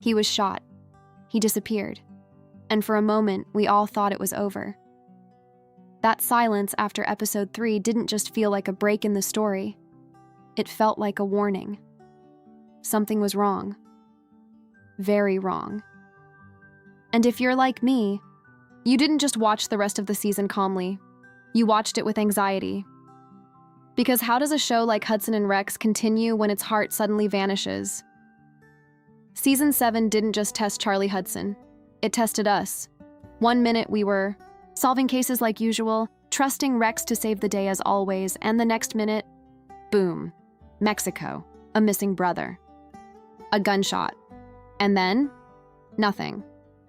He was shot. He disappeared. And for a moment, we all thought it was over. That silence after episode 3 didn't just feel like a break in the story. It felt like a warning. Something was wrong. Very wrong. And if you're like me, you didn't just watch the rest of the season calmly. You watched it with anxiety. Because how does a show like Hudson Rex continue when its heart suddenly vanishes? Season 7 didn't just test Charlie Hudson. It tested us. One minute we were solving cases like usual, trusting Rex to save the day as always, and the next minute, boom, Mexico, a missing brother. A gunshot. And then, nothing.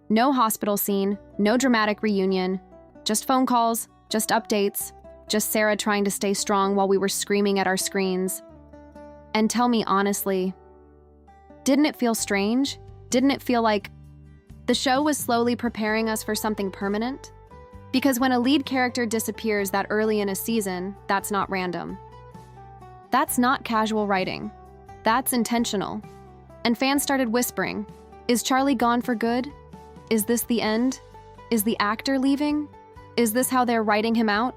No hospital scene, no dramatic reunion, just phone calls, just updates, just Sarah trying to stay strong while we were screaming at our screens. And tell me honestly, didn't it feel strange? Didn't it feel like the show was slowly preparing us for something permanent? Because when a lead character disappears that early in a season, that's not random. That's not casual writing. That's intentional. And fans started whispering, is Charlie gone for good? Is this the end? Is the actor leaving? Is this how they're writing him out?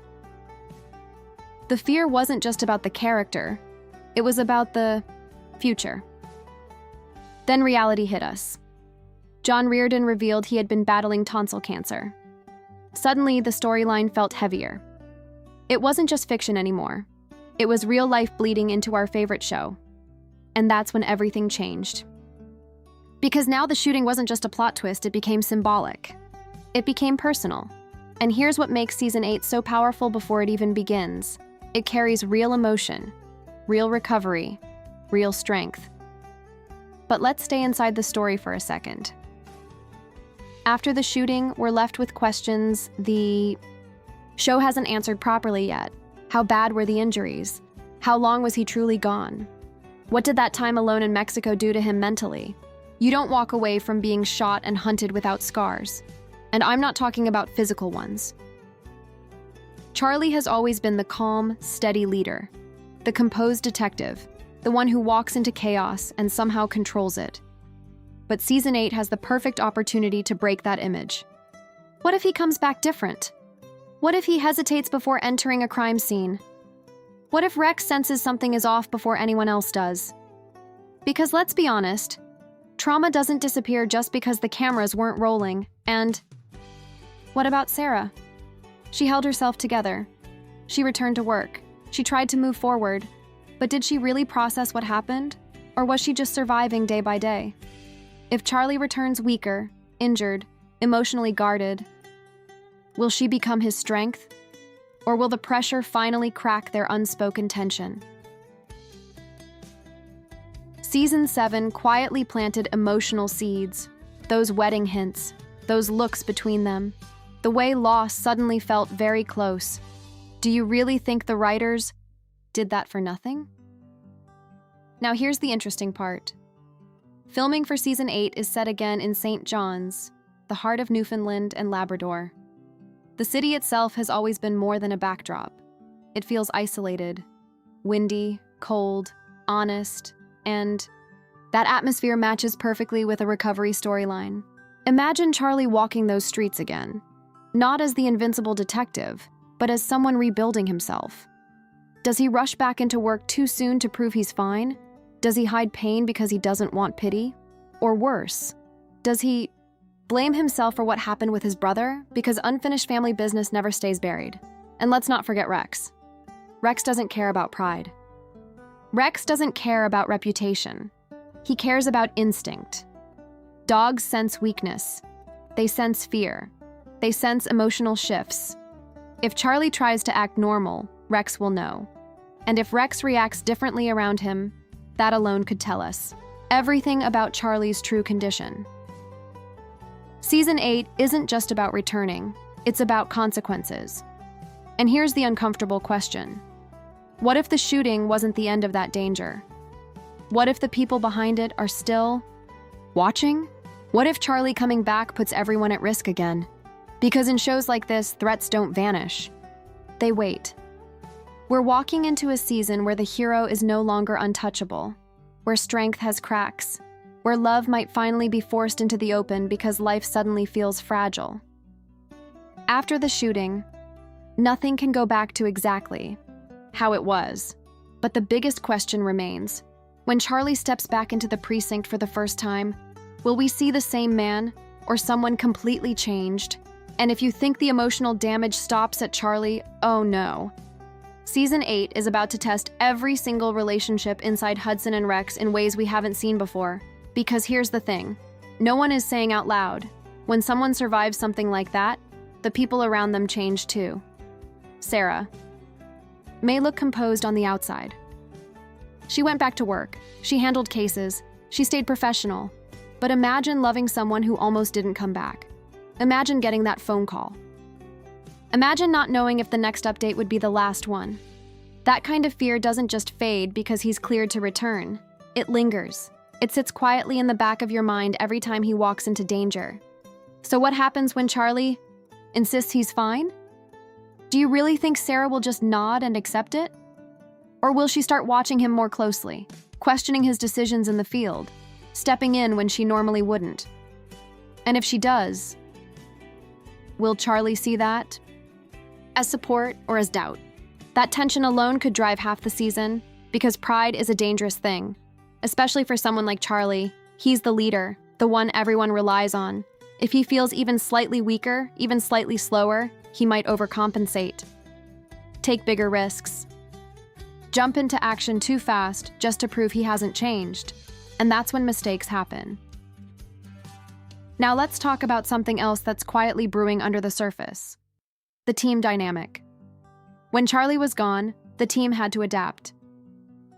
The fear wasn't just about the character. It was about the future. Then reality hit us. John Reardon revealed he had been battling tonsil cancer. Suddenly, the storyline felt heavier. It wasn't just fiction anymore. It was real life bleeding into our favorite show. And that's when everything changed. Because now the shooting wasn't just a plot twist, it became symbolic. It became personal. And here's what makes Season 8 so powerful before it even begins. It carries real emotion, real recovery, real strength. But let's stay inside the story for a second. After the shooting, we're left with questions the show hasn't answered properly yet. How bad were the injuries? How long was he truly gone? What did that time alone in Mexico do to him mentally? You don't walk away from being shot and hunted without scars. And I'm not talking about physical ones. Charlie has always been the calm, steady leader, the composed detective, the one who walks into chaos and somehow controls it. But Season 8 has the perfect opportunity to break that image. What if he comes back different? What if he hesitates before entering a crime scene? What if Rex senses something is off before anyone else does? Because let's be honest, trauma doesn't disappear just because the cameras weren't rolling. And what about Sarah? She held herself together. She returned to work. She tried to move forward. But did she really process what happened? Or was she just surviving day by day? If Charlie returns weaker, injured, emotionally guarded, will she become his strength? Or will the pressure finally crack their unspoken tension? Season 7 quietly planted emotional seeds, those wedding hints, those looks between them, the way loss suddenly felt very close. Do you really think the writers did that for nothing? Now here's the interesting part. Filming for Season 8 is set again in St. John's, the heart of Newfoundland and Labrador. The city itself has always been more than a backdrop. It feels isolated, windy, cold, honest, and that atmosphere matches perfectly with a recovery storyline. Imagine Charlie walking those streets again, not as the invincible detective, but as someone rebuilding himself. Does he rush back into work too soon to prove he's fine? Does he hide pain because he doesn't want pity? Or worse, does he blame himself for what happened with his brother? Because unfinished family business never stays buried. And let's not forget Rex. Rex doesn't care about pride. Rex doesn't care about reputation. He cares about instinct. Dogs sense weakness. They sense fear. They sense emotional shifts. If Charlie tries to act normal, Rex will know. And if Rex reacts differently around him, that alone could tell us everything about Charlie's true condition. Season 8 isn't just about returning, it's about consequences. And here's the uncomfortable question. What if the shooting wasn't the end of that danger? What if the people behind it are still watching? What if Charlie coming back puts everyone at risk again? Because in shows like this, threats don't vanish. They wait. We're walking into a season where the hero is no longer untouchable, where strength has cracks, where where love might finally be forced into the open because life suddenly feels fragile. After the shooting, nothing can go back to exactly how it was, but the biggest question remains. When Charlie steps back into the precinct for the first time, will we see the same man or someone completely changed? And if you think the emotional damage stops at Charlie, oh no. Season 8 is about to test every single relationship inside Hudson and Rex in ways we haven't seen before. Because here's the thing, no one is saying out loud, when someone survives something like that, the people around them change too. Sarah may look composed on the outside. She went back to work, she handled cases, she stayed professional. But imagine loving someone who almost didn't come back. Imagine getting that phone call. Imagine not knowing if the next update would be the last one. That kind of fear doesn't just fade because he's cleared to return. It lingers. It sits quietly in the back of your mind every time he walks into danger. So what happens when Charlie insists he's fine? Do you really think Sarah will just nod and accept it? Or will she start watching him more closely, questioning his decisions in the field, stepping in when she normally wouldn't? And if she does, will Charlie see that as support or as doubt? That tension alone could drive half the season, because pride is a dangerous thing. Especially for someone like Charlie, he's the leader, the one everyone relies on. If he feels even slightly weaker, even slightly slower, he might overcompensate. Take bigger risks. Jump into action too fast just to prove he hasn't changed. And that's when mistakes happen. Now let's talk about something else that's quietly brewing under the surface. The team dynamic. When Charlie was gone, the team had to adapt.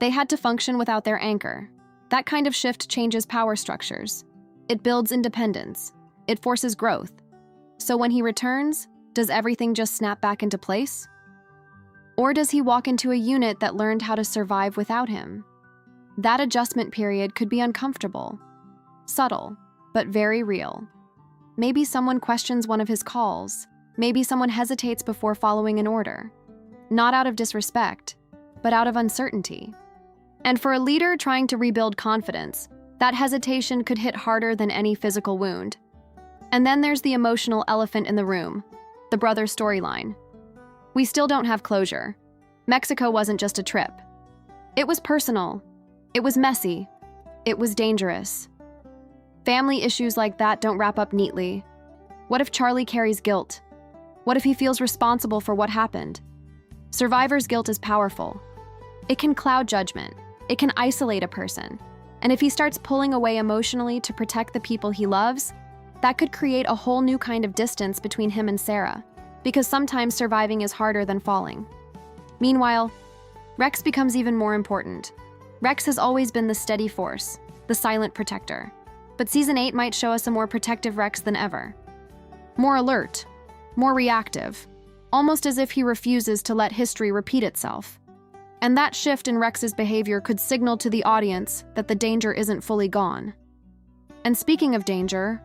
They had to function without their anchor. That kind of shift changes power structures. It builds independence. It forces growth. So when he returns, does everything just snap back into place? Or does he walk into a unit that learned how to survive without him? That adjustment period could be uncomfortable, subtle, but very real. Maybe someone questions one of his calls. Maybe someone hesitates before following an order. Not out of disrespect, but out of uncertainty. And for a leader trying to rebuild confidence, that hesitation could hit harder than any physical wound. And then there's the emotional elephant in the room, the brother storyline. We still don't have closure. Mexico wasn't just a trip. It was personal. It was messy. It was dangerous. Family issues like that don't wrap up neatly. What if Charlie carries guilt? What if he feels responsible for what happened? Survivor's guilt is powerful. It can cloud judgment. It can isolate a person. And if he starts pulling away emotionally to protect the people he loves, that could create a whole new kind of distance between him and Sarah, because sometimes surviving is harder than falling. Meanwhile, Rex becomes even more important. Rex has always been the steady force, the silent protector. But Season 8 might show us a more protective Rex than ever. More alert, more reactive, almost as if he refuses to let history repeat itself. And that shift in Rex's behavior could signal to the audience that the danger isn't fully gone. And speaking of danger,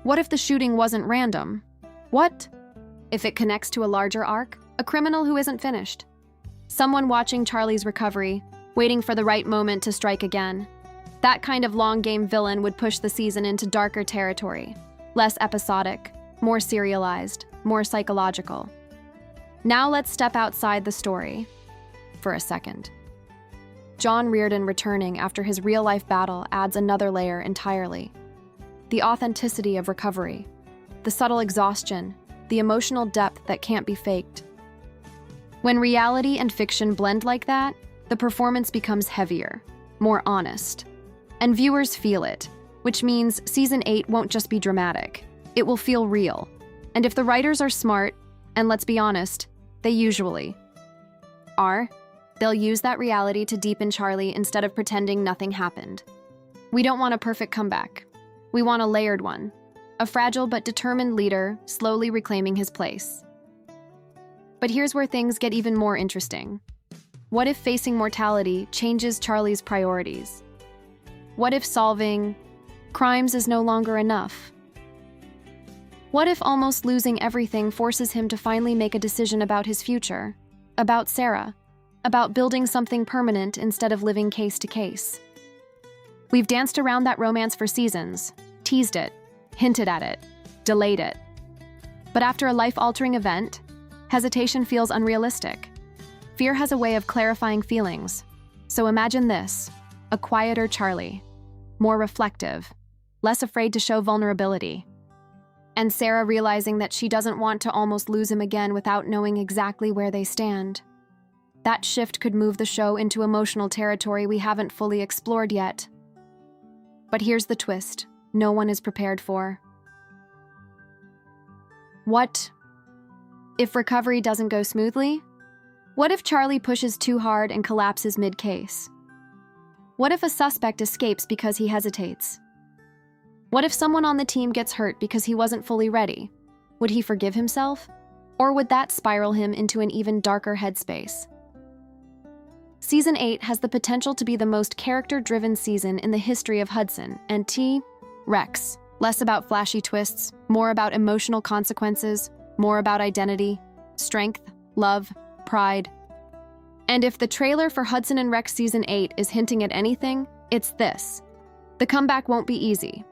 what if the shooting wasn't random? What if it connects to a larger arc? A criminal who isn't finished? Someone watching Charlie's recovery, waiting for the right moment to strike again. That kind of long-game villain would push the season into darker territory. Less episodic, more serialized, more psychological. Now let's step outside the story for a second. John Reardon returning after his real-life battle adds another layer entirely. The authenticity of recovery, the subtle exhaustion, the emotional depth that can't be faked. When reality and fiction blend like that, the performance becomes heavier, more honest. And viewers feel it, which means Season 8 won't just be dramatic. It will feel real. And if the writers are smart, and let's be honest, they usually are, they'll use that reality to deepen Charlie instead of pretending nothing happened. We don't want a perfect comeback. We want a layered one. A fragile but determined leader slowly reclaiming his place. But here's where things get even more interesting. What if facing mortality changes Charlie's priorities? What if solving crimes is no longer enough? What if almost losing everything forces him to finally make a decision about his future, about Sarah, about building something permanent instead of living case to case? We've danced around that romance for seasons, teased it, hinted at it, delayed it. But after a life-altering event, hesitation feels unrealistic. Fear has a way of clarifying feelings. So imagine this, a quieter Charlie, more reflective, less afraid to show vulnerability. And Sarah realizing that she doesn't want to almost lose him again without knowing exactly where they stand. That shift could move the show into emotional territory we haven't fully explored yet. But here's the twist no one is prepared for. What if recovery doesn't go smoothly? What if Charlie pushes too hard and collapses mid-case? What if a suspect escapes because he hesitates? What if someone on the team gets hurt because he wasn't fully ready? Would he forgive himself? Or would that spiral him into an even darker headspace? Season 8 has the potential to be the most character-driven season in the history of Hudson and Rex. Less about flashy twists, more about emotional consequences, more about identity, strength, love, pride. And if the trailer for Hudson and Rex Season 8 is hinting at anything, it's this. The comeback won't be easy.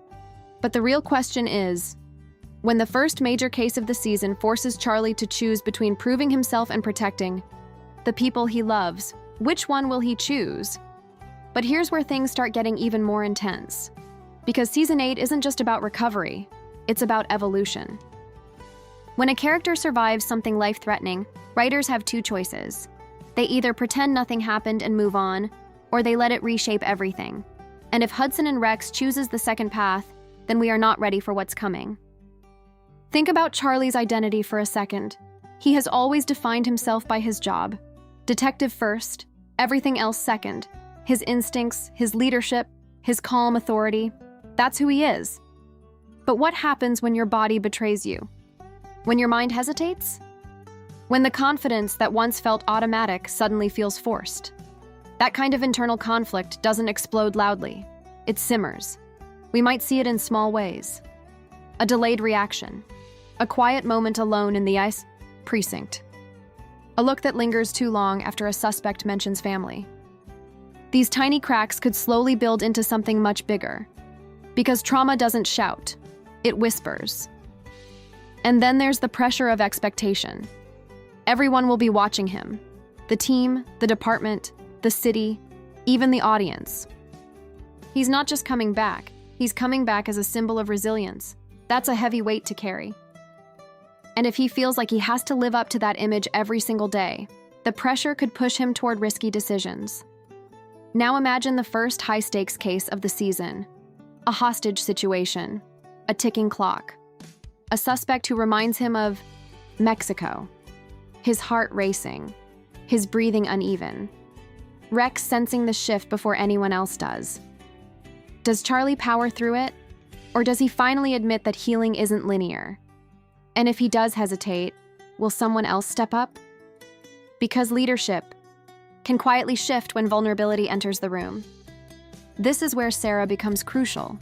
But the real question is, when the first major case of the season forces Charlie to choose between proving himself and protecting the people he loves, which one will he choose? But here's where things start getting even more intense. Because Season 8 isn't just about recovery, it's about evolution. When a character survives something life-threatening, writers have two choices. They either pretend nothing happened and move on, or they let it reshape everything. And if Hudson and Rex chooses the second path, then we are not ready for what's coming. Think about Charlie's identity for a second. He has always defined himself by his job. Detective first, everything else second. His instincts, his leadership, his calm authority. That's who he is. But what happens when your body betrays you? When your mind hesitates? When the confidence that once felt automatic suddenly feels forced? That kind of internal conflict doesn't explode loudly. It simmers. We might see it in small ways. A delayed reaction. A quiet moment alone in the ICE precinct. A look that lingers too long after a suspect mentions family. These tiny cracks could slowly build into something much bigger. Because trauma doesn't shout, it whispers. And then there's the pressure of expectation. Everyone will be watching him. The team, the department, the city, even the audience. He's not just coming back, he's coming back as a symbol of resilience. That's a heavy weight to carry. And if he feels like he has to live up to that image every single day, the pressure could push him toward risky decisions. Now imagine the first high-stakes case of the season. A hostage situation, a ticking clock, a suspect who reminds him of Mexico, his heart racing, his breathing uneven, Rex sensing the shift before anyone else does. Does Charlie power through it, or does he finally admit that healing isn't linear? And if he does hesitate, will someone else step up? Because leadership can quietly shift when vulnerability enters the room. This is where Sarah becomes crucial,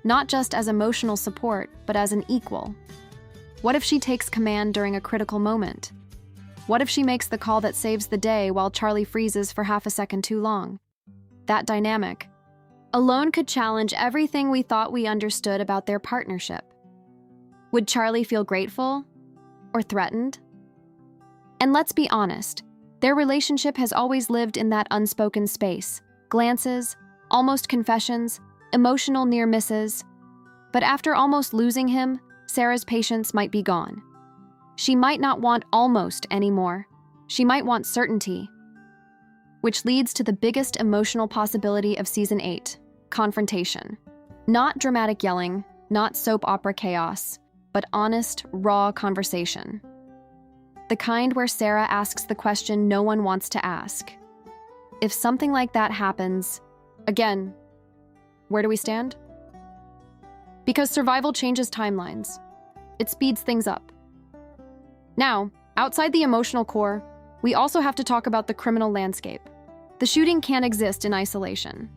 not just as emotional support, but as an equal. What if she takes command during a critical moment? What if she makes the call that saves the day while Charlie freezes for half a second too long? That dynamic alone could challenge everything we thought we understood about their partnership. Would Charlie feel grateful or threatened? And let's be honest, their relationship has always lived in that unspoken space. Glances, almost confessions, emotional near misses. But after almost losing him, Sarah's patience might be gone. She might not want almost anymore. She might want certainty. Which leads to the biggest emotional possibility of Season 8, confrontation. Not dramatic yelling, not soap opera chaos, but honest, raw conversation. The kind where Sarah asks the question no one wants to ask. If something like that happens, again, where do we stand? Because survival changes timelines. It speeds things up. Now, outside the emotional core, we also have to talk about the criminal landscape. The shooting can't exist in isolation.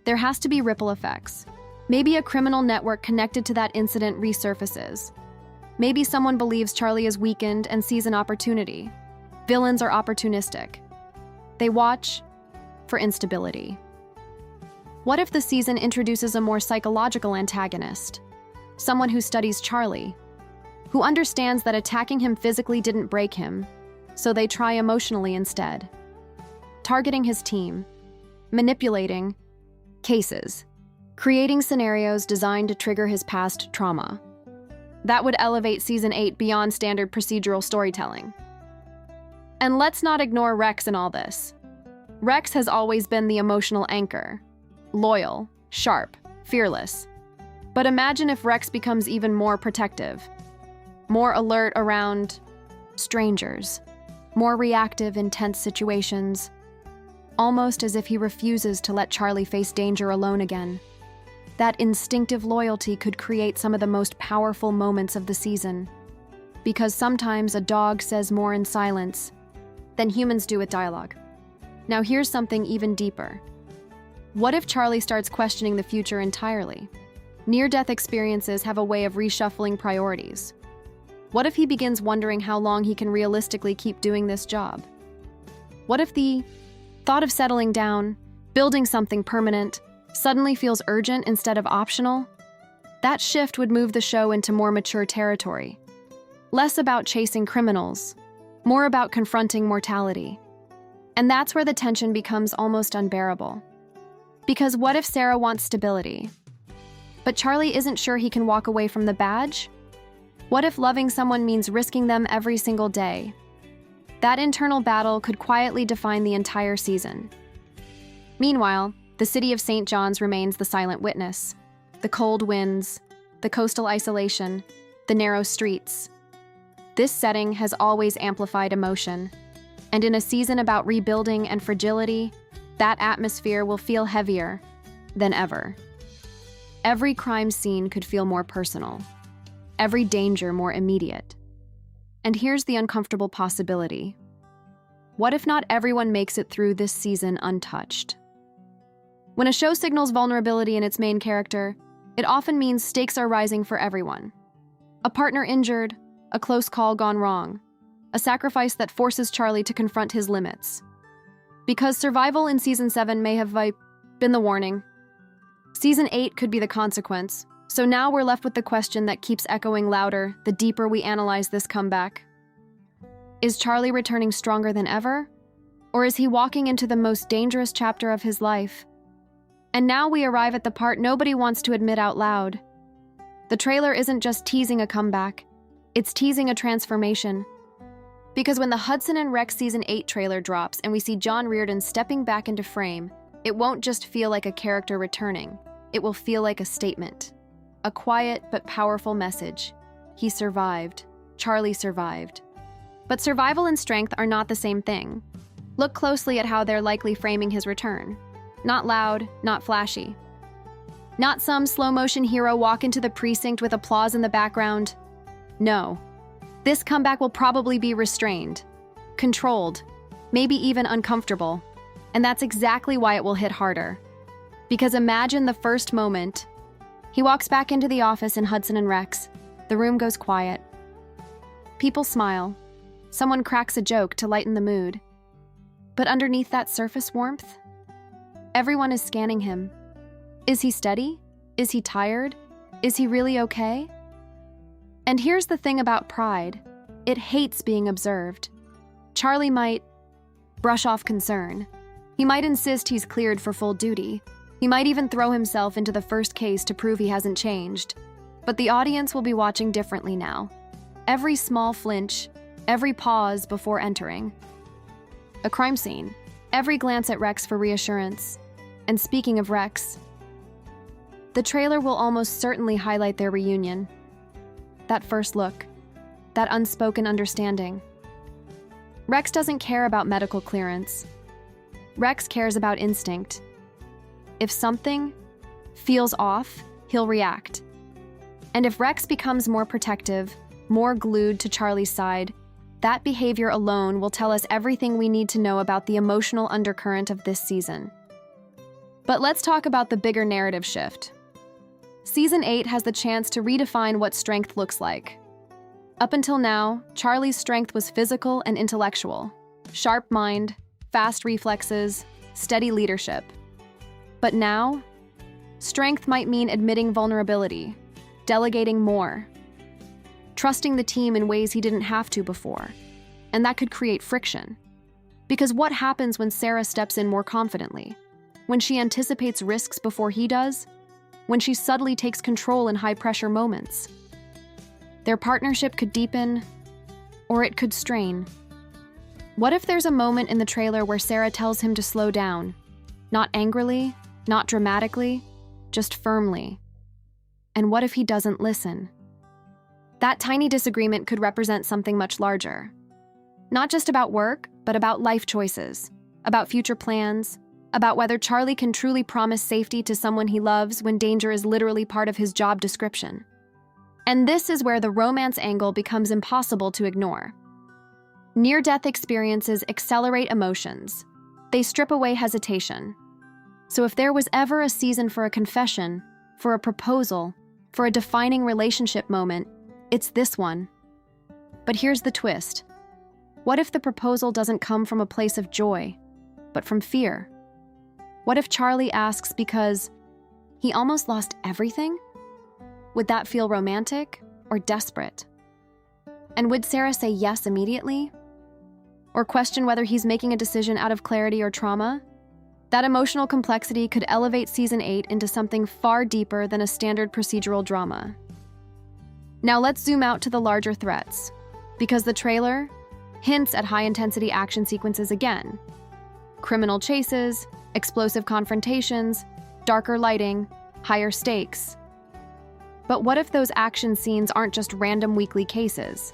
There has to be ripple effects. Maybe a criminal network connected to that incident resurfaces. Maybe someone believes Charlie is weakened and sees an opportunity. Villains are opportunistic. They watch for instability. What if the season introduces a more psychological antagonist? Someone who studies Charlie, who understands that attacking him physically didn't break him, so they try emotionally instead. Targeting his team, manipulating cases, creating scenarios designed to trigger his past trauma. That would elevate Season 8 beyond standard procedural storytelling. And let's not ignore Rex in all this. Rex has always been the emotional anchor. Loyal, sharp, fearless. But imagine if Rex becomes even more protective, more alert around strangers, more reactive in tense situations, almost as if he refuses to let Charlie face danger alone again. That instinctive loyalty could create some of the most powerful moments of the season, because sometimes a dog says more in silence than humans do with dialogue. Now here's something even deeper. What if Charlie starts questioning the future entirely? Near-death experiences have a way of reshuffling priorities. What if he begins wondering how long he can realistically keep doing this job? What if the thought of settling down, building something permanent, suddenly feels urgent instead of optional? That shift would move the show into more mature territory. Less about chasing criminals, more about confronting mortality. And that's where the tension becomes almost unbearable. Because what if Sarah wants stability, but Charlie isn't sure he can walk away from the badge? What if loving someone means risking them every single day? That internal battle could quietly define the entire season. Meanwhile, the city of St. John's remains the silent witness. The cold winds, the coastal isolation, the narrow streets. This setting has always amplified emotion. And in a season about rebuilding and fragility, that atmosphere will feel heavier than ever. Every crime scene could feel more personal, every danger more immediate. And here's the uncomfortable possibility. What if not everyone makes it through this season untouched? When a show signals vulnerability in its main character, it often means stakes are rising for everyone. A partner injured, a close call gone wrong, a sacrifice that forces Charlie to confront his limits. Because survival in Season 7 may have been the warning, Season 8 could be the consequence. So now we're left with the question that keeps echoing louder the deeper we analyze this comeback. Is Charlie returning stronger than ever? Or is he walking into the most dangerous chapter of his life? And now we arrive at the part nobody wants to admit out loud. The trailer isn't just teasing a comeback, it's teasing a transformation. Because when the Hudson Rex Season 8 trailer drops and we see John Reardon stepping back into frame, it won't just feel like a character returning. It will feel like a statement. A quiet but powerful message. He survived. Charlie survived. But survival and strength are not the same thing. Look closely at how they're likely framing his return. Not loud, not flashy. Not some slow-motion hero walk into the precinct with applause in the background. No. This comeback will probably be restrained, controlled, maybe even uncomfortable. And that's exactly why it will hit harder. Because imagine the first moment. He walks back into the office in Hudson Rex. The room goes quiet. People smile. Someone cracks a joke to lighten the mood. But underneath that surface warmth, everyone is scanning him. Is he steady? Is he tired? Is he really okay? And here's the thing about pride. It hates being observed. Charlie might brush off concern. He might insist he's cleared for full duty. He might even throw himself into the first case to prove he hasn't changed. But the audience will be watching differently now. Every small flinch, every pause before entering. A crime scene. Every glance at Rex for reassurance. And speaking of Rex, the trailer will almost certainly highlight their reunion. That first look. That unspoken understanding. Rex doesn't care about medical clearance. Rex cares about instinct. If something feels off, he'll react. And if Rex becomes more protective, more glued to Charlie's side, that behavior alone will tell us everything we need to know about the emotional undercurrent of this season. But let's talk about the bigger narrative shift. Season 8 has the chance to redefine what strength looks like. Up until now, Charlie's strength was physical and intellectual. Sharp mind, fast reflexes, steady leadership. But now, Strength might mean admitting vulnerability, delegating more, trusting the team in ways he didn't have to before. And that could create friction. Because what happens when Sarah steps in more confidently? When she anticipates risks before he does? When she subtly takes control in high-pressure moments? Their partnership could deepen, or it could strain. What if there's a moment in the trailer where Sarah tells him to slow down? Not angrily, not dramatically, just firmly. And what if he doesn't listen? That tiny disagreement could represent something much larger. Not just about work, but about life choices, about future plans, about whether Charlie can truly promise safety to someone he loves when danger is literally part of his job description. And this is where the romance angle becomes impossible to ignore. Near-death experiences accelerate emotions. They strip away hesitation. So if there was ever a season for a confession, for a proposal, for a defining relationship moment, it's this one. But here's the twist. What if the proposal doesn't come from a place of joy, but from fear? What if Charlie asks because he almost lost everything? Would that feel romantic or desperate? And would Sarah say yes immediately? Or question whether he's making a decision out of clarity or trauma? That emotional complexity could elevate Season 8 into something far deeper than a standard procedural drama. Now let's zoom out to the larger threats, because the trailer hints at high-intensity action sequences again. Criminal chases, explosive confrontations, darker lighting, higher stakes. But what if those action scenes aren't just random weekly cases?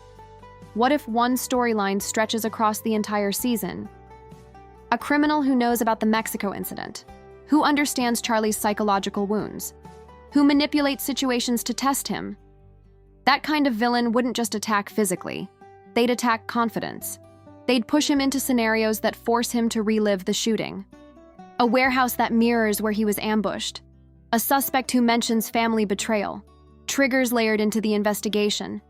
What if one storyline stretches across the entire season? A criminal who knows about the Mexico incident, who understands Charlie's psychological wounds, who manipulates situations to test him. That kind of villain wouldn't just attack physically. They'd attack confidence. They'd push him into scenarios that force him to relive the shooting. A warehouse that mirrors where he was ambushed. A suspect who mentions family betrayal. Triggers layered into the investigation.